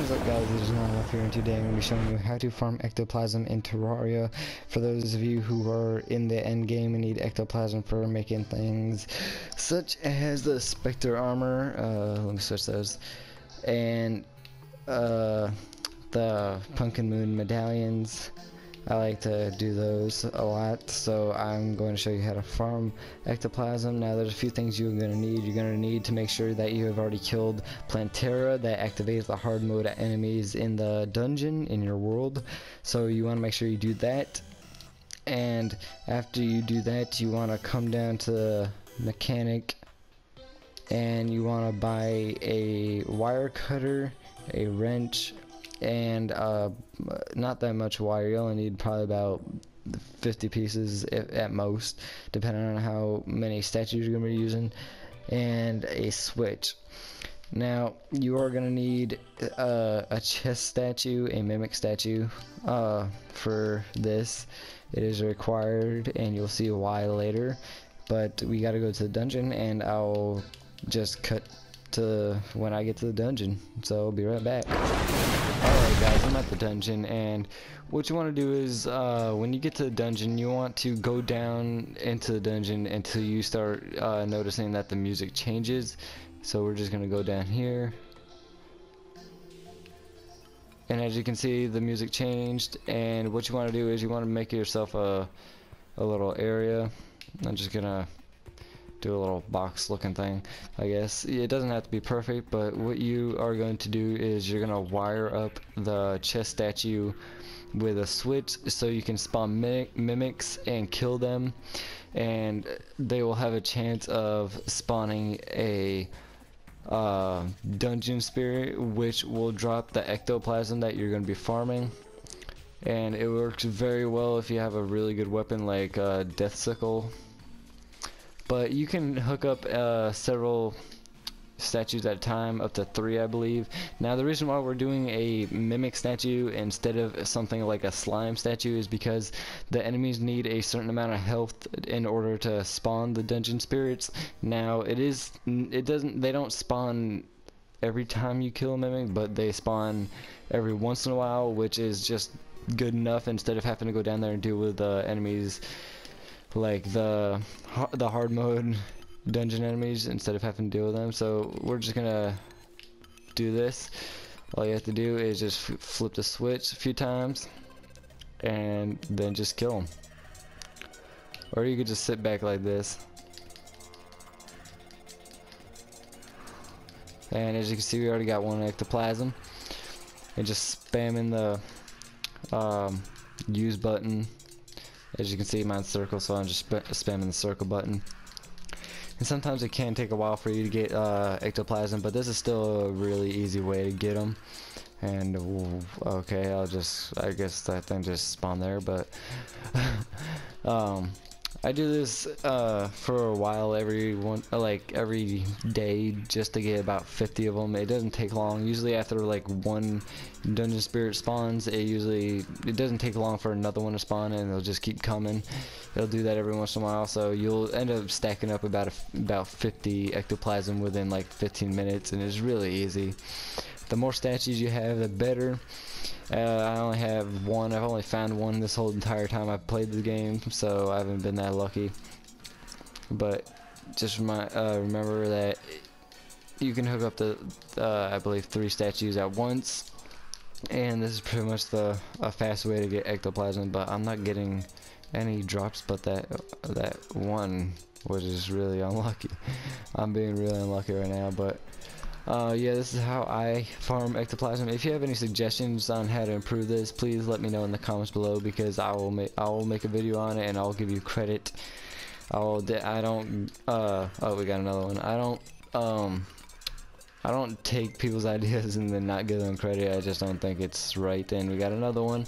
What is up, guys? It is Not here, and today I'm going to be showing you how to farm ectoplasm in Terraria. For those of you who are in the end game and need ectoplasm for making things such as the Spectre armor, let me switch those, and the Pumpkin Moon medallions. I like to do those a lot, so I'm going to show you how to farm ectoplasm. Now there's a few things you're going to need. You're going to need to make sure that you have already killed Plantera that activates the hard mode enemies in the dungeon in your world, so you want to make sure you do that. And after you do that, you want to come down to the mechanic and you want to buy a wire cutter, a wrench, and not that much wire. You only need probably about 50 pieces at most, depending on how many statues you're going to be using, and a switch. Now you are going to need a chest statue, a mimic statue for this. It is required, and you'll see why later, but we got to go to the dungeon, and I'll just cut to when I get to the dungeon, so I'll be right back. Alright guys, I'm at the dungeon, and what you want to do is when you get to the dungeon, you want to go down into the dungeon until you start noticing that the music changes. So we're just going to go down here, and as you can see, the music changed. And what you want to do is you want to make yourself a little area. I'm just gonna do a little box looking thing, I guess. It doesn't have to be perfect, but what you are going to do is you're gonna wire up the chest statue with a switch so you can spawn mimics and kill them, and they will have a chance of spawning a dungeon spirit, which will drop the ectoplasm that you're going to be farming. And it works very well if you have a really good weapon like Death Sickle. But you can hook up several statues at a time, up to 3 I believe. Now the reason why we're doing a mimic statue instead of something like a slime statue is because the enemies need a certain amount of health in order to spawn the dungeon spirits. Now they don't spawn every time you kill a mimic, but they spawn every once in a while, which is just good enough instead of having to go down there and deal with enemies like the hard mode dungeon enemies, instead of having to deal with them. So we're just gonna do this. All you have to do is just flip the switch a few times and then just kill them. Or you could just sit back like this, and as you can see, we already got one ectoplasm. And just spamming the use button. As you can see, mine's circle, so I'm just spamming the circle button. And sometimes it can take a while for you to get ectoplasm, but this is still a really easy way to get them. And okay, I guess that thing just spawned there, but I do this for a while, every day, just to get about 50 of them. It doesn't take long. Usually after like one dungeon spirit spawns, it doesn't take long for another one to spawn, and they'll just keep coming. It'll do that every once in a while, so you'll end up stacking up about 50 ectoplasm within like 15 minutes, and it's really easy. The more statues you have, the better. I only have one. I've only found one this whole entire time I've played the game, so I haven't been that lucky. But just remember that you can hook up the I believe 3 statues at once, and this is pretty much a fast way to get ectoplasm. But I'm not getting any drops but that one, which is really unlucky. I'm being really unlucky right now, but yeah, this is how I farm ectoplasm. If you have any suggestions on how to improve this, please let me know in the comments below, because I will make a video on it, and I'll give you credit. Oh, we got another one. I don't take people's ideas and then not give them credit. I just don't think it's right. And we got another one,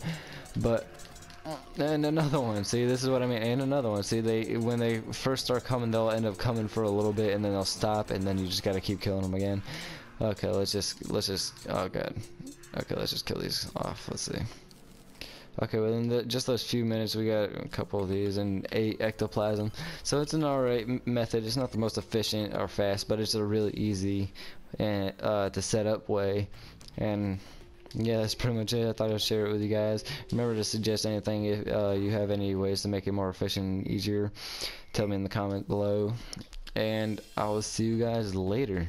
and another one. See, this is what I mean. And another one. See, when they first start coming, they'll end up coming for a little bit, and then they'll stop, and then you just gotta keep killing them again. Okay, let's just oh god. Okay, let's just kill these off. Let's see. Okay, within just those few minutes, we got a couple of these and 8 ectoplasm. So it's an alright method. It's not the most efficient or fast, but it's a really easy and to set up way. And yeah, that's pretty much it. I thought I'd share it with you guys. Remember to suggest anything if you have any ways to make it more efficient and easier. Tell me in the comment below, and I will see you guys later.